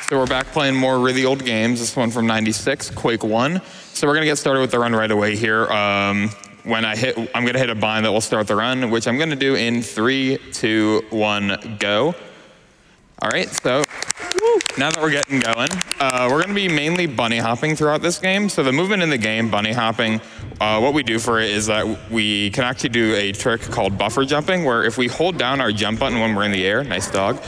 So we're back playing more really old games. This one from '96, Quake 1. So we're gonna get started with the run right away here. I'm gonna hit a bind that will start the run, which I'm gonna do in 3, 2, 1, go. All right, so now that we're getting going, we're gonna be mainly bunny hopping throughout this game. So the movement in the game, bunny hopping, what we do for it is that we can actually do a trick called buffer jumping, where if we hold down our jump button when we're in the air, nice dog,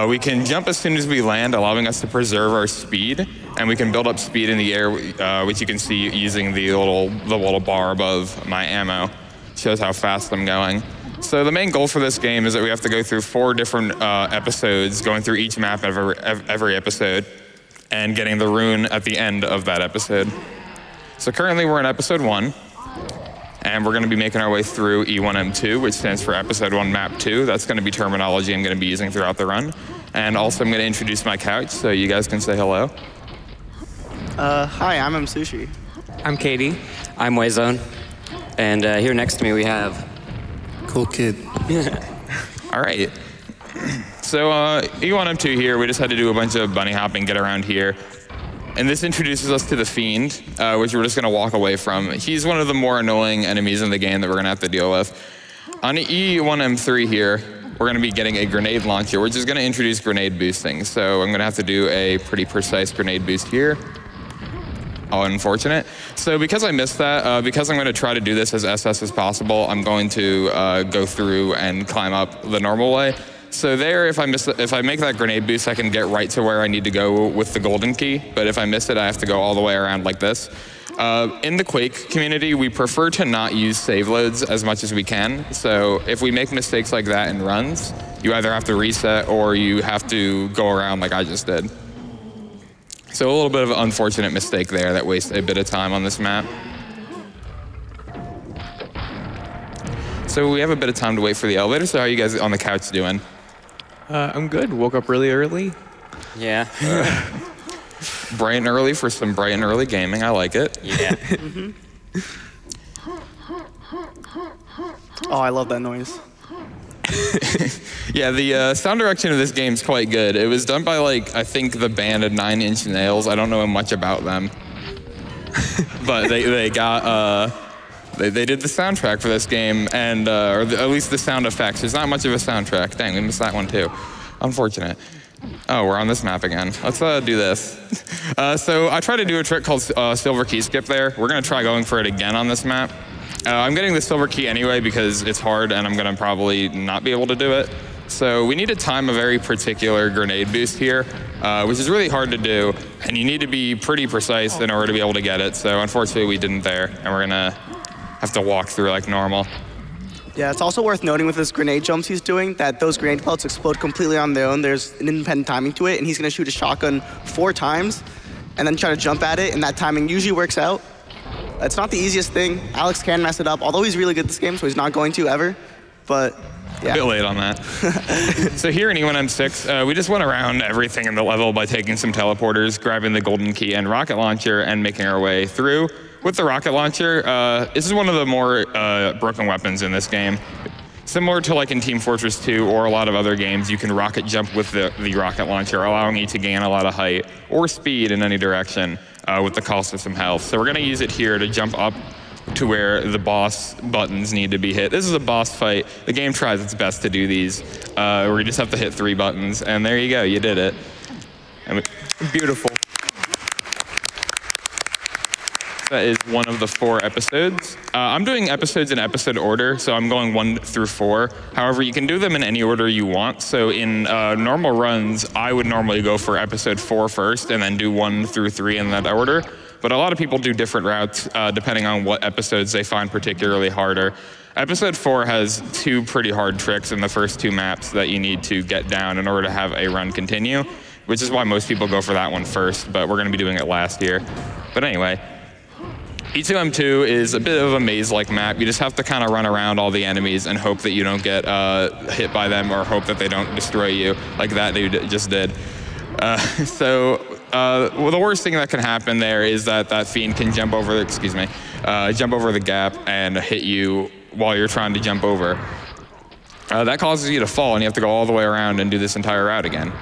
we can jump as soon as we land, allowing us to preserve our speed, and we can build up speed in the air, which you can see using the little bar above my ammo. Shows how fast I'm going. So the main goal for this game is that we have to go through 4 different episodes, going through each map every episode, and getting the rune at the end of that episode. So currently we're in episode 1. And we're going to be making our way through E1M2, which stands for Episode 1, Map 2. That's going to be terminology I'm going to be using throughout the run. And also I'm going to introduce my couch, so you guys can say hello. Hi, I'm Msushi. I'm Katie. I'm Wayzone. And here next to me we have... Cool kid. All right. So E1M2 here, we just had to do a bunch of bunny hopping, get around here. And this introduces us to the Fiend, which we're just going to walk away from. He's one of the more annoying enemies in the game that we're going to have to deal with. On E1M3 here, we're going to be getting a grenade launcher, which is going to introduce grenade boosting. So I'm going to have to do a pretty precise grenade boost here. Oh, unfortunate. So because I missed that, because I'm going to try to do this as SS as possible, I'm going to go through and climb up the normal way. So there, if I make that grenade boost, I can get right to where I need to go with the golden key. But if I miss it, I have to go all the way around like this. In the Quake community, we prefer to not use save loads as much as we can. So if we make mistakes like that in runs, you either have to reset or you have to go around like I just did. So a little bit of an unfortunate mistake there that wastes a bit of time on this map. So we have a bit of time to wait for the elevator. So how are you guys on the couch doing? I'm good. Woke up really early. Yeah. Bright and early for some bright and early gaming. I like it. Yeah. Oh, I love that noise. Yeah, the sound direction of this game is quite good. It was done by, like, I think the band of 9 Inch Nails. I don't know much about them. But they got... They did the soundtrack for this game, and or at least the sound effects. There's not much of a soundtrack. Dang, we missed that one too. Unfortunate. Oh, we're on this map again. Let's do this. So I tried to do a trick called silver key skip there. We're gonna try going for it again on this map. I'm getting the silver key anyway because it's hard and I'm gonna probably not be able to do it. So we need to time a very particular grenade boost here, which is really hard to do, and you need to be pretty precise in order to be able to get it. So unfortunately we didn't there, and we're gonna have to walk through like normal. Yeah, it's also worth noting with his grenade jumps he's doing that those grenade pellets explode completely on their own. There's an independent timing to it, and he's going to shoot a shotgun 4 times and then try to jump at it, and that timing usually works out. It's not the easiest thing. Alex can mess it up, although he's really good at this game, so he's not going to ever. But yeah. A bit late on that. So here in E1M6, we just went around everything in the level by taking some teleporters, grabbing the golden key and rocket launcher, and making our way through. With the rocket launcher, this is one of the more broken weapons in this game. Similar to like in Team Fortress 2 or a lot of other games, you can rocket jump with the rocket launcher, allowing you to gain a lot of height or speed in any direction with the cost of some health. So we're gonna use it here to jump up to where the boss buttons need to be hit. This is a boss fight. The game tries its best to do these. We just have to hit 3 buttons, and there you go, you did it. And beautiful. That is one of the 4 episodes. I'm doing episodes in episode order, so I'm going 1 through 4. However, you can do them in any order you want. So in normal runs, I would normally go for episode 4 first and then do 1 through 3 in that order. But a lot of people do different routes depending on what episodes they find particularly harder. Episode 4 has 2 pretty hard tricks in the first 2 maps that you need to get down in order to have a run continue, which is why most people go for that one first, but we're gonna be doing it last here. But anyway, E2M2 is a bit of a maze-like map. You just have to kind of run around all the enemies and hope that you don't get hit by them or hope that they don't destroy you like that dude just did. Well, the worst thing that can happen there is that Fiend can jump over, jump over the gap and hit you while you're trying to jump over. That causes you to fall and you have to go all the way around and do this entire route again,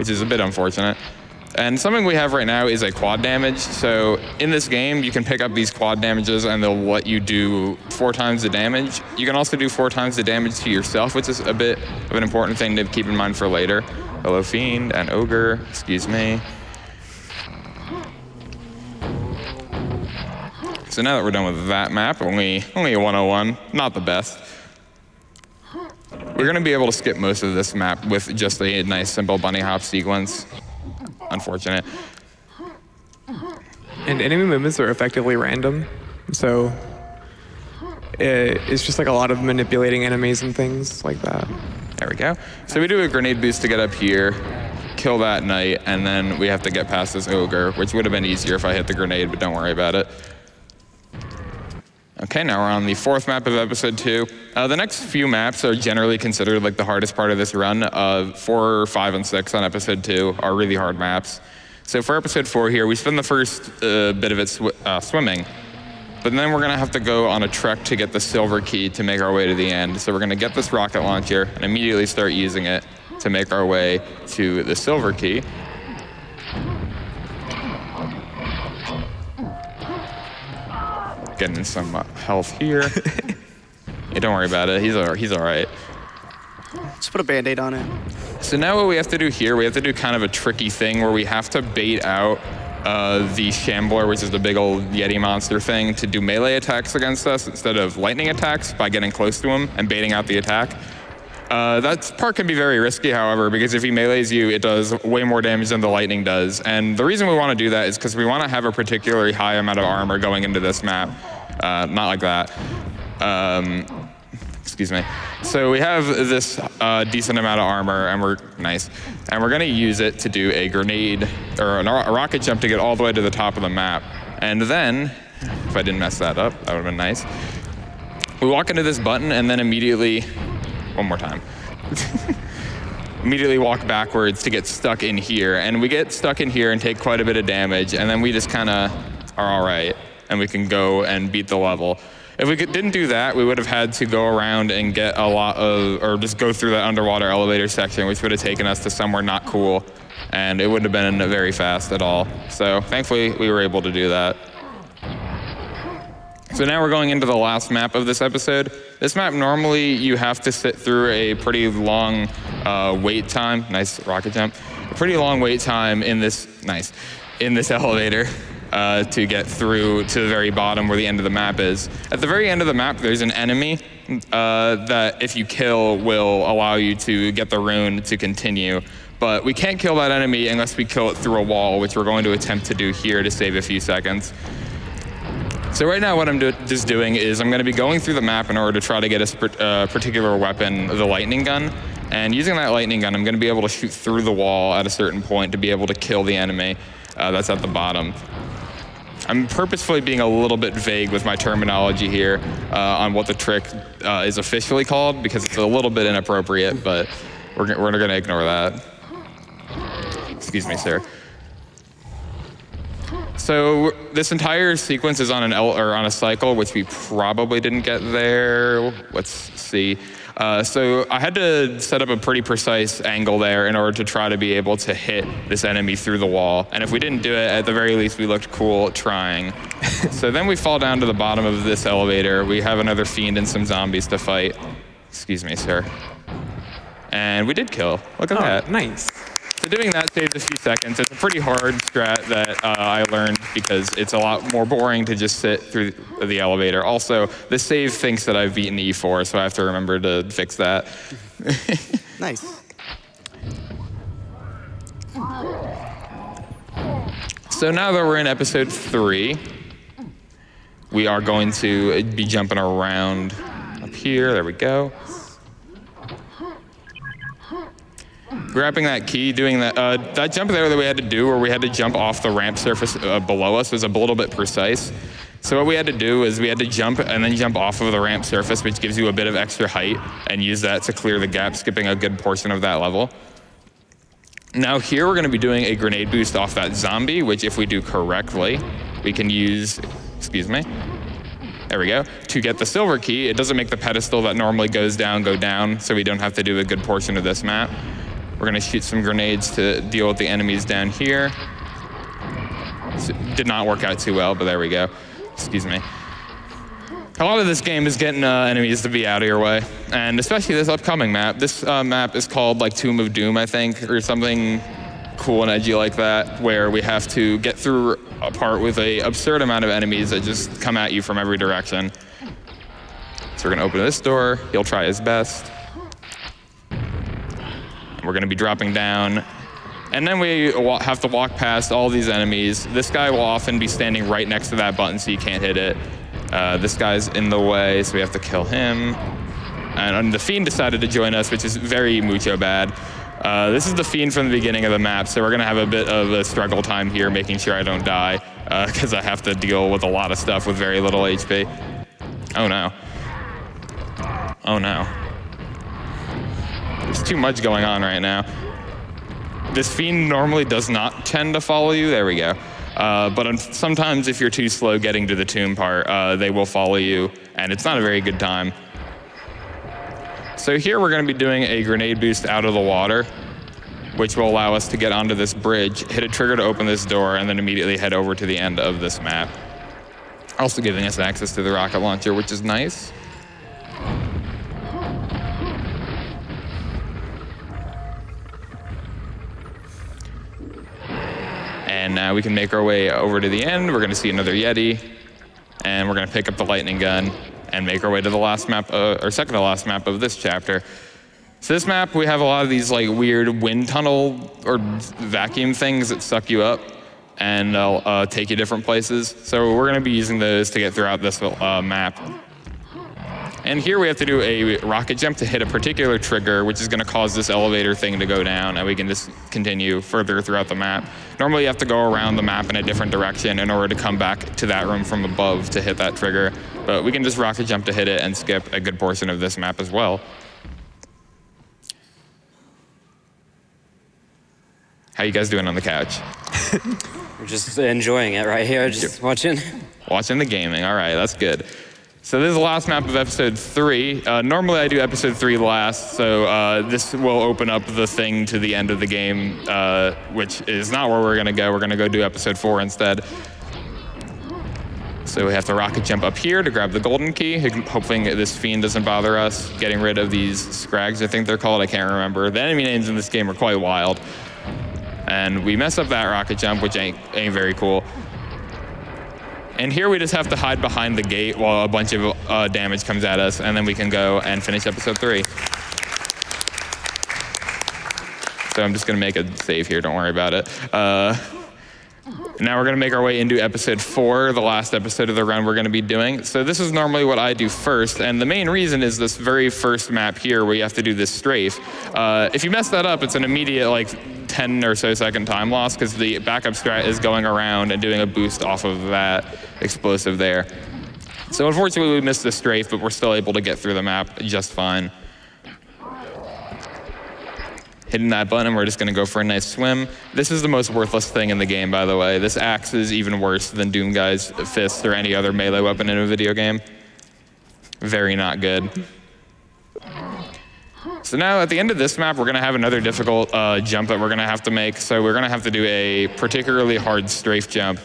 which is a bit unfortunate. And something we have right now is a quad damage. So in this game, you can pick up these quad damages and they'll let you do 4 times the damage. You can also do 4 times the damage to yourself, which is a bit of an important thing to keep in mind for later. Hello, Fiend and Ogre, excuse me. So now that we're done with that map, only a 101, not the best. We're gonna be able to skip most of this map with just a nice simple bunny hop sequence. Unfortunate. And enemy movements are effectively random, so it's just like a lot of manipulating enemies and things like that. There we go. So we do a grenade boost to get up here, kill that knight, and then we have to get past this ogre, which would have been easier if I hit the grenade, but don't worry about it. Okay, now we're on the 4th map of episode 2. The next few maps are generally considered like the hardest part of this run. 4, 5, and 6 on episode 2 are really hard maps. So for episode 4 here, we spend the first bit of it swimming, but then we're gonna have to go on a trek to get the silver key to make our way to the end. So we're gonna get this rocket launcher and immediately start using it to make our way to the silver key. Getting some health here. Yeah, don't worry about it. He's all right. Just put a Band-Aid on it. So now what we have to do here, we have to do kind of a tricky thing where we have to bait out the Shambler, which is the big old Yeti monster thing, to do melee attacks against us instead of lightning attacks by getting close to him and baiting out the attack. That part can be very risky, however, because if he melees you, it does way more damage than the lightning does. And the reason we want to do that is because we want to have a particularly high amount of armor going into this map. Not like that. Excuse me. So we have this decent amount of armor, and we're going to use it to do a grenade or a rocket jump to get all the way to the top of the map. And then, if I didn't mess that up, that would have been nice. We walk into this button and then immediately, one more time. Immediately walk backwards to get stuck in here. And we get stuck in here and take quite a bit of damage, and then we just kind of are all right, and we can go and beat the level. If we didn't do that, we would have had to go around and get a lot of, or just go through that underwater elevator section, which would have taken us to somewhere not cool, and it wouldn't have been very fast at all. So thankfully, we were able to do that. So now we're going into the last map of this episode. This map, normally you have to sit through a pretty long wait time. Nice rocket jump. A pretty long wait time in this, in this elevator to get through to the very bottom where the end of the map is. At the very end of the map, there's an enemy that if you kill will allow you to get the rune to continue. But we can't kill that enemy unless we kill it through a wall, which we're going to attempt to do here to save a few seconds. So right now what I'm just doing is I'm going to be going through the map in order to try to get a particular weapon, the lightning gun. And using that lightning gun, I'm going to be able to shoot through the wall at a certain point to be able to kill the enemy that's at the bottom. I'm purposefully being a little bit vague with my terminology here on what the trick is officially called, because it's a little bit inappropriate, but we're going to ignore that. Excuse me, sir. So this entire sequence is on on a cycle, which we probably didn't get there. Let's see. So I had to set up a pretty precise angle there in order to try to be able to hit this enemy through the wall. And if we didn't do it, at the very least, we looked cool trying. So then we fall down to the bottom of this elevator. We have another fiend and some zombies to fight. Excuse me, sir. And we did kill. Look at that. Nice. So doing that saves a few seconds. It's a pretty hard strat that I learned because it's a lot more boring to just sit through the elevator. Also, the save thinks that I've beaten E4, so I have to remember to fix that. Nice. So now that we're in episode 3, we are going to be jumping around up here. There we go. Grabbing that key, doing that, that jump there that we had to do where we had to jump off the ramp surface below us was a little bit precise. So what we had to do is we had to jump and then jump off of the ramp surface, which gives you a bit of extra height, and use that to clear the gap, skipping a good portion of that level. Now here we're going to be doing a grenade boost off that zombie, which if we do correctly, we can use, excuse me, there we go, to get the silver key. It doesn't make the pedestal that normally goes down go down, so we don't have to do a good portion of this map. We're gonna shoot some grenades to deal with the enemies down here. So, did not work out too well, but there we go. Excuse me. A lot of this game is getting enemies to be out of your way, and especially this upcoming map. This map is called like Tomb of Doom, I think, or something cool and edgy like that, where we have to get through a part with a absurd amount of enemies that just come at you from every direction. So we're gonna open this door. He'll try his best. And we're gonna be dropping down. And then we have to walk past all these enemies. This guy will often be standing right next to that button so you can't hit it. This guy's in the way, so we have to kill him. And the Fiend decided to join us, which is very mucho bad. This is the Fiend from the beginning of the map, so we're gonna have a bit of a struggle time here, making sure I don't die, because I have to deal with a lot of stuff with very little HP. Oh no. Oh no. There's too much going on right now. This Fiend normally does not tend to follow you. There we go. But sometimes if you're too slow getting to the tomb part, they will follow you, and it's not a very good time. So here we're going to be doing a grenade boost out of the water, which will allow us to get onto this bridge, hit a trigger to open this door, and then immediately head over to the end of this map. Also giving us access to the rocket launcher, which is nice. And now we can make our way over to the end. We're going to see another Yeti, and we're going to pick up the lightning gun and make our way to the last map, or second to last map of this chapter. So this map, we have a lot of these like weird wind tunnel or vacuum things that suck you up and they'll take you different places. So we're going to be using those to get throughout this map. And here we have to do a rocket jump to hit a particular trigger, which is going to cause this elevator thing to go down, and we can just continue further throughout the map. Normally you have to go around the map in a different direction in order to come back to that room from above to hit that trigger, but we can just rocket jump to hit it and skip a good portion of this map as well. How you guys doing on the couch? We're just enjoying it right here, just watching. Watching the gaming, all right, that's good. So this is the last map of episode 3. Normally I do episode 3 last, so this will open up the thing to the end of the game, which is not where we're gonna go. We're gonna go do episode 4 instead. So we have to rocket jump up here to grab the golden key, hoping this Fiend doesn't bother us, getting rid of these scrags, I think they're called, I can't remember. The enemy names in this game are quite wild. And we mess up that rocket jump, which ain't very cool. And here we just have to hide behind the gate while a bunch of damage comes at us, and then we can go and finish episode 3. So I'm just gonna make a save here, don't worry about it. Now we're gonna make our way into episode 4, the last episode of the run we're gonna be doing. So this is normally what I do first, and the main reason is this very first map here where you have to do this strafe. If you mess that up, it's an immediate like 10 or so second time loss because the backup strat is going around and doing a boost off of that explosive there. So unfortunately we missed the strafe, but we're still able to get through the map just fine. Hitting that button, we're just gonna go for a nice swim. This is the most worthless thing in the game, by the way. This axe is even worse than Doom Guy's fist or any other melee weapon in a video game. Very not good. So now at the end of this map, we're gonna have another difficult jump that we're gonna have to make. So we're gonna have to do a particularly hard strafe jump.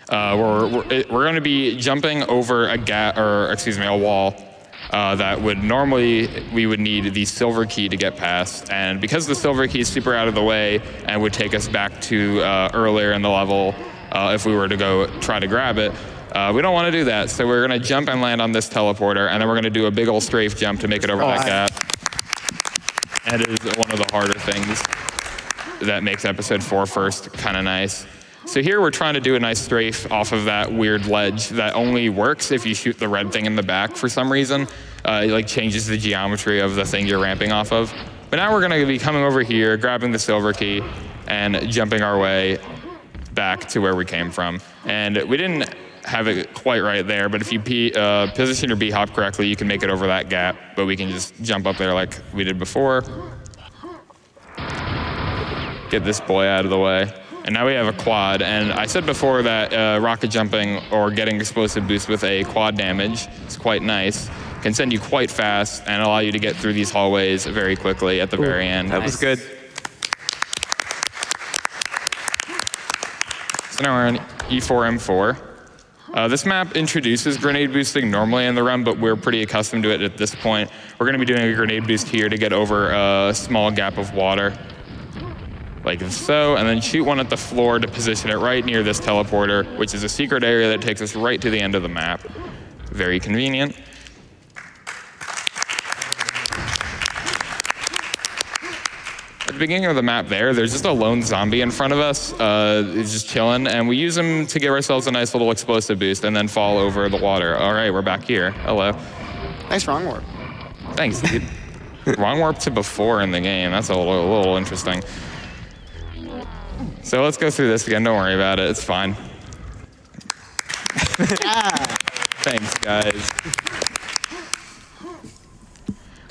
We're gonna be jumping over a wall. That would normally, we would need the silver key to get past. And because the silver key is super out of the way and would take us back to earlier in the level if we were to go try to grab it, we don't want to do that. So we're going to jump and land on this teleporter, and then we're going to do a big old strafe jump to make it over that gap. And it is one of the harder things that makes episode 4 first kind of nice. So here we're trying to do a nice strafe off of that weird ledge that only works if you shoot the red thing in the back for some reason. It like changes the geometry of the thing you're ramping off of. But now we're gonna be coming over here, grabbing the silver key, and jumping our way back to where we came from. And we didn't have it quite right there, but if you position your B-hop correctly, you can make it over that gap, but we can just jump up there like we did before. Get this boy out of the way. And now we have a quad, and I said before that rocket jumping or getting explosive boost with a quad damage is quite nice. can send you quite fast and allow you to get through these hallways very quickly at the very end. That was good. So now we're on E4M4. This map introduces grenade boosting normally in the run, but we're pretty accustomed to it at this point. We're going to be doing a grenade boost here to get over a small gap of water, like so, and then shoot one at the floor to position it right near this teleporter, which is a secret area that takes us right to the end of the map. Very convenient. At the beginning of the map there's just a lone zombie in front of us. He's just chilling, and we use him to give ourselves a nice little explosive boost and then fall over the water. All right, we're back here. Hello. Nice wrong warp. Thanks, dude. Wrong warp to before in the game. That's a little interesting. So let's go through this again. Don't worry about it. It's fine. Thanks, guys.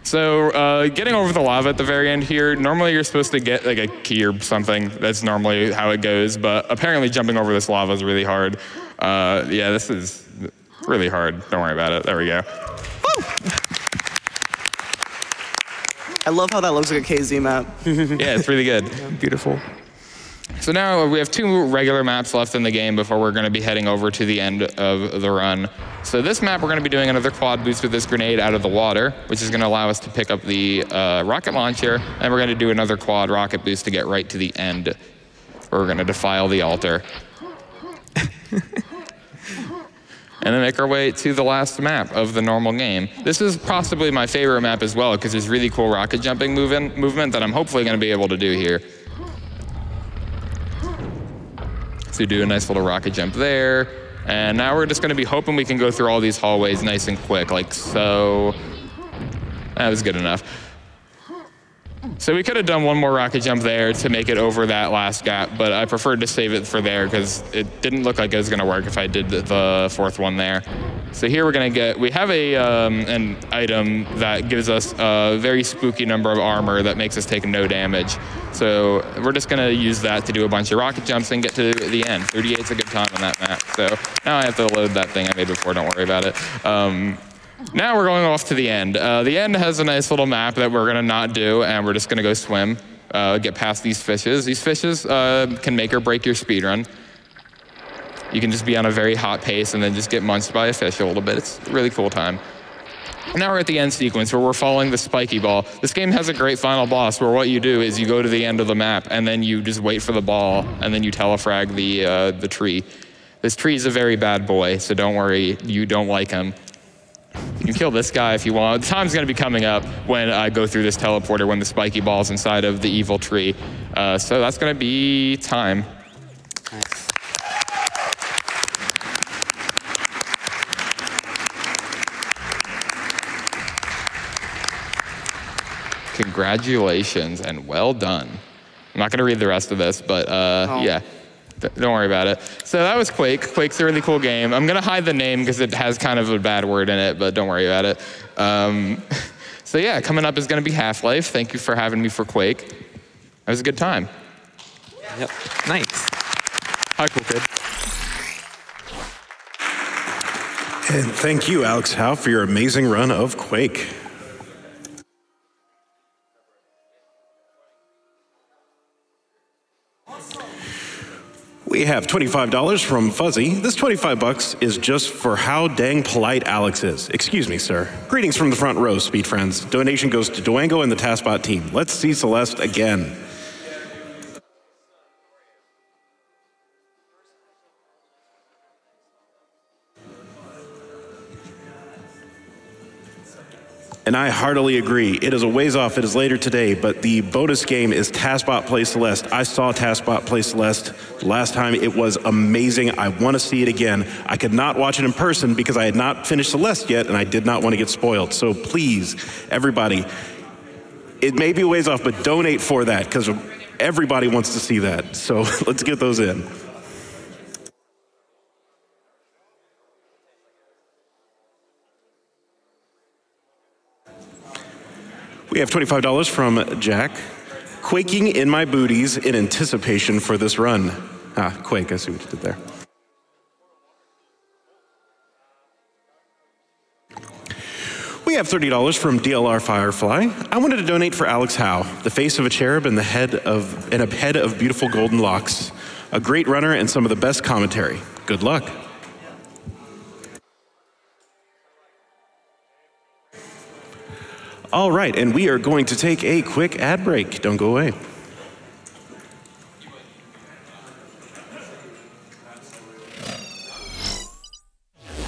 So getting over the lava at the very end here, normally you're supposed to get like a key or something. That's normally how it goes, but apparently jumping over this lava is really hard. Yeah, this is really hard. Don't worry about it. There we go. Woo! I love how that looks like a KZ map. Yeah, it's really good. Beautiful. So now we have 2 regular maps left in the game before we're going to be heading over to the end of the run. So this map, we're going to be doing another quad boost with this grenade out of the water, which is going to allow us to pick up the rocket launcher, and we're going to do another quad rocket boost to get right to the end, where we're going to defile the altar. And then make our way to the last map of the normal game. This is possibly my favorite map as well, because there's really cool rocket jumping movement that I'm hopefully going to be able to do here. So do a nice little rocket jump there. And now we're just going to be hoping we can go through all these hallways nice and quick, like so. That was good enough. So we could have done one more rocket jump there to make it over that last gap, but I preferred to save it for there because it didn't look like it was going to work if I did the 4th one there. So here we have an item that gives us a very spooky number of armor that makes us take no damage. So we're just going to use that to do a bunch of rocket jumps and get to the end. 38's a good time on that map. So now I have to load that thing I made before, don't worry about it. Now we're going off to the end. The end has a nice little map that we're gonna not do, and we're just gonna go swim, get past these fishes. These fishes can make or break your speedrun. You can just be on a very hot pace and then just get munched by a fish a little bit. It's a really cool time. Now we're at the end sequence where we're following the spiky ball. This game has a great final boss where what you do is you go to the end of the map and then you just wait for the ball and then you telefrag the tree. This tree is a very bad boy, so don't worry, you don't like him. You can kill this guy if you want. The time's going to be coming up when I go through this teleporter when the spiky ball's inside of the evil tree. So that's going to be time. Nice. Congratulations and well done. I'm not going to read the rest of this, but yeah. Don't worry about it. So that was Quake. Quake's a really cool game. I'm going to hide the name because it has kind of a bad word in it, but don't worry about it. So yeah, coming up is going to be Half-Life. Thank you for having me for Quake. That was a good time. Yep. Nice. Hi, cool kid. And thank you, alexh0w, for your amazing run of Quake. We have $25 from Fuzzy. This $25 is just for how dang polite Alex is. Excuse me, sir. Greetings from the front row, speed friends. Donation goes to Duango and the TaskBot team. Let's see Celeste again. And I heartily agree. It is a ways off. It is later today, but the bonus game is TaskBot Play Celeste. I saw TaskBot Play Celeste last time. It was amazing. I want to see it again. I could not watch it in person because I had not finished Celeste yet, and I did not want to get spoiled. So please, everybody, it may be a ways off, but donate for that because everybody wants to see that. So let's get those in. We have $25 from Jack. Quaking in my booties in anticipation for this run. Ah, Quake, I see what you did there. have $30 from DLR Firefly. I wanted to donate for alexh0w, the face of a cherub and a head of beautiful golden locks. A great runner and some of the best commentary. Good luck. All right, and we are going to take a quick ad break. Don't go away.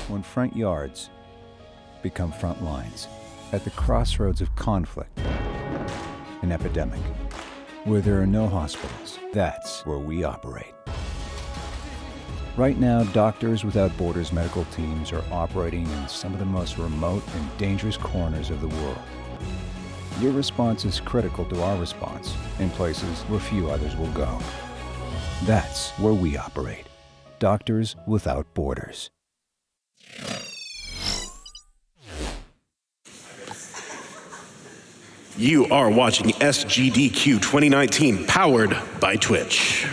When front yards become front lines, at the crossroads of conflict, an epidemic, where there are no hospitals, that's where we operate. Right now, Doctors Without Borders medical teams are operating in some of the most remote and dangerous corners of the world. Your response is critical to our response in places where few others will go. That's where we operate. Doctors Without Borders. You are watching SGDQ2019, powered by Twitch.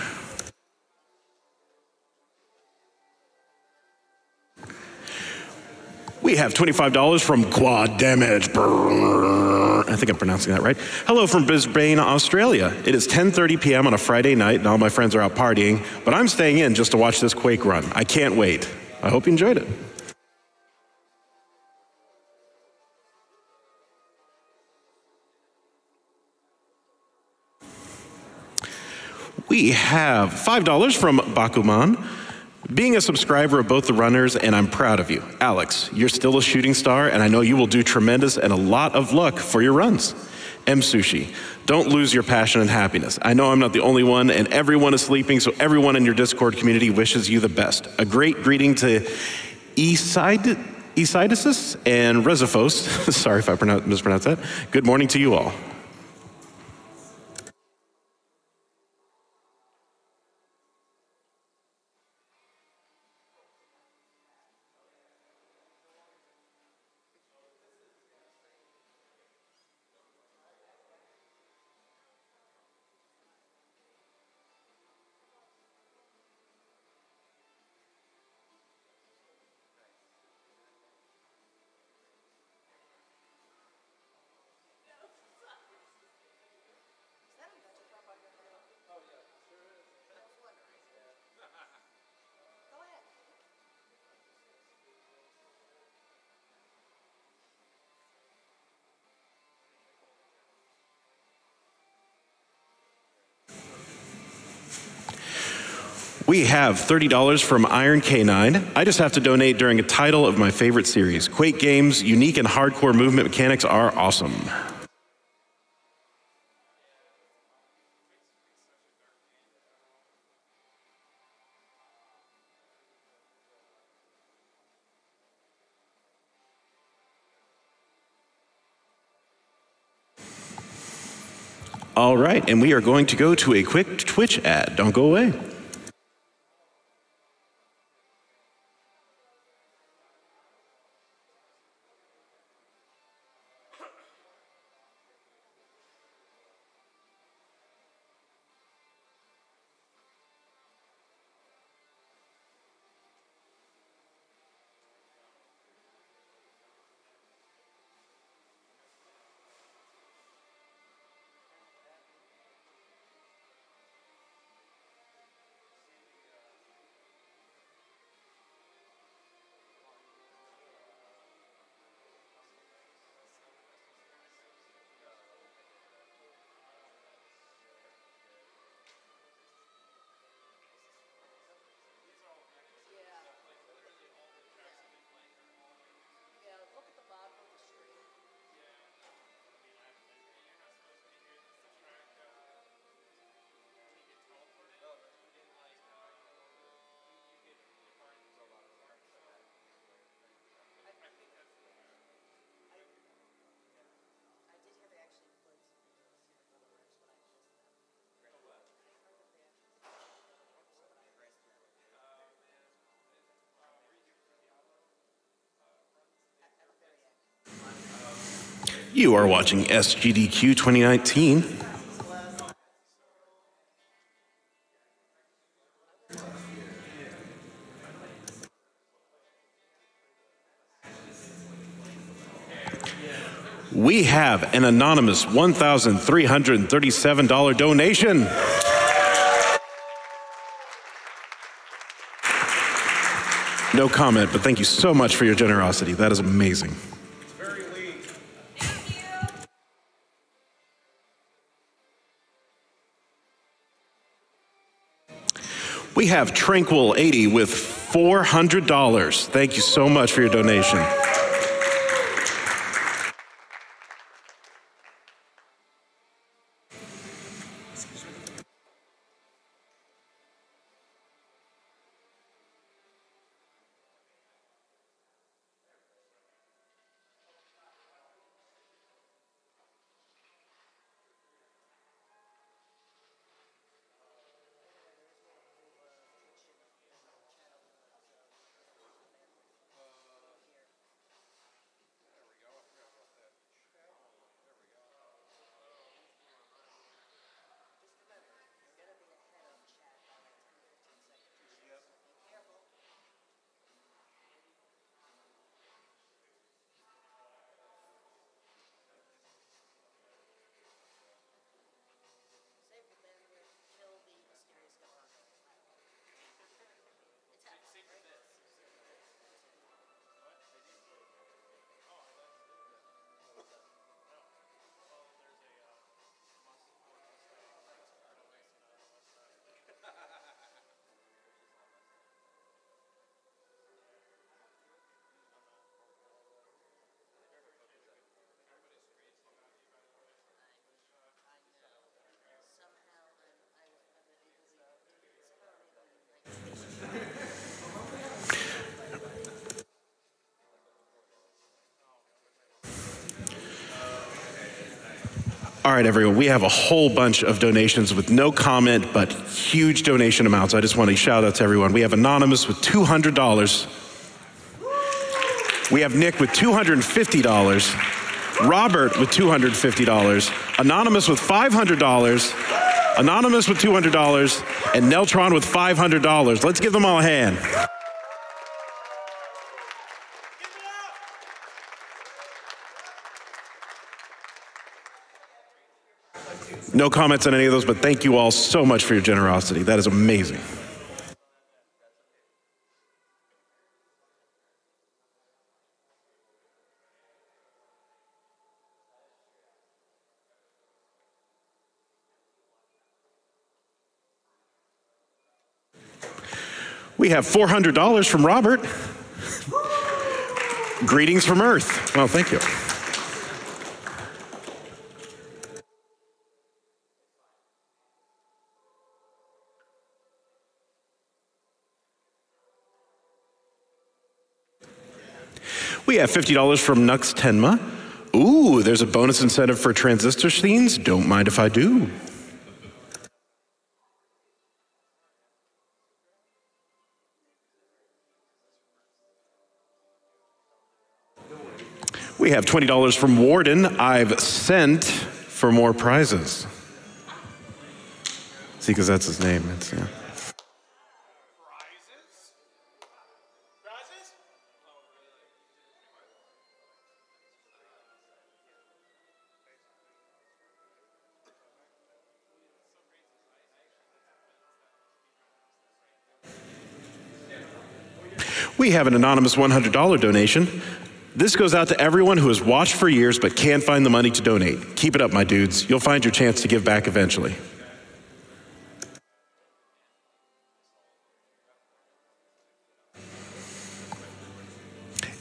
We have $25 from Quad Damage. I think I'm pronouncing that right. Hello from Brisbane, Australia. It is 10:30 p.m. on a Friday night, and all my friends are out partying, but I'm staying in just to watch this Quake run. I can't wait. I hope you enjoyed it. We have $5 from Bakuman. Being a subscriber of both the runners, and I'm proud of you. Alex, you're still a shooting star, and I know you will do tremendous and a lot of luck for your runs. Msushi, don't lose your passion and happiness. I know I'm not the only one, and everyone is sleeping, so everyone in your Discord community wishes you the best. A great greeting to Isidisis and Resophos. Sorry if I mispronounced that. Good morning to you all. We have $30 from Iron K9. I just have to donate during a title of my favorite series. Quake games, unique and hardcore movement mechanics are awesome. All right, and we are going to go to a quick Twitch ad. Don't go away. You are watching SGDQ 2019. we have an anonymous $1,337 donation. No comment, but thank you so much for your generosity. That is amazing. We have Tranquil80 with $400. Thank you so much for your donation. All right, everyone, we have a whole bunch of donations with no comment, but huge donation amounts. I just want to shout out to everyone. We have Anonymous with $200. We have Nick with $250. Robert with $250. Anonymous with $500. Anonymous with $200. And Neltron with $500. Let's give them all a hand. No comments on any of those, but thank you all so much for your generosity. That is amazing. We have $400 from Robert. Greetings from Earth. Well, thank you. We have $50 from Nux Tenma. Ooh, there's a bonus incentive for transistor scenes. Don't mind if I do. We have $20 from Warden. I've sent for more prizes. See, because that's his name. It's, yeah. We have an anonymous $100 donation. This goes out to everyone who has watched for years but can't find the money to donate. Keep it up, my dudes. You'll find your chance to give back eventually.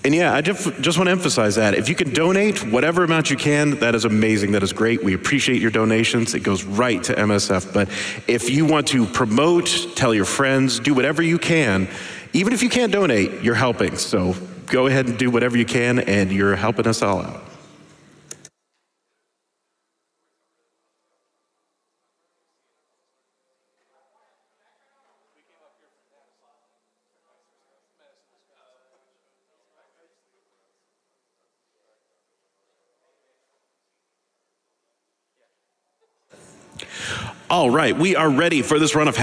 And yeah, I just want to emphasize that. If you can donate whatever amount you can, that is amazing. That is great. We appreciate your donations. It goes right to MSF. But if you want to promote, tell your friends, do whatever you can, even if you can't donate, you're helping. So go ahead and do whatever you can, and you're helping us all out. All right, we are ready for this run of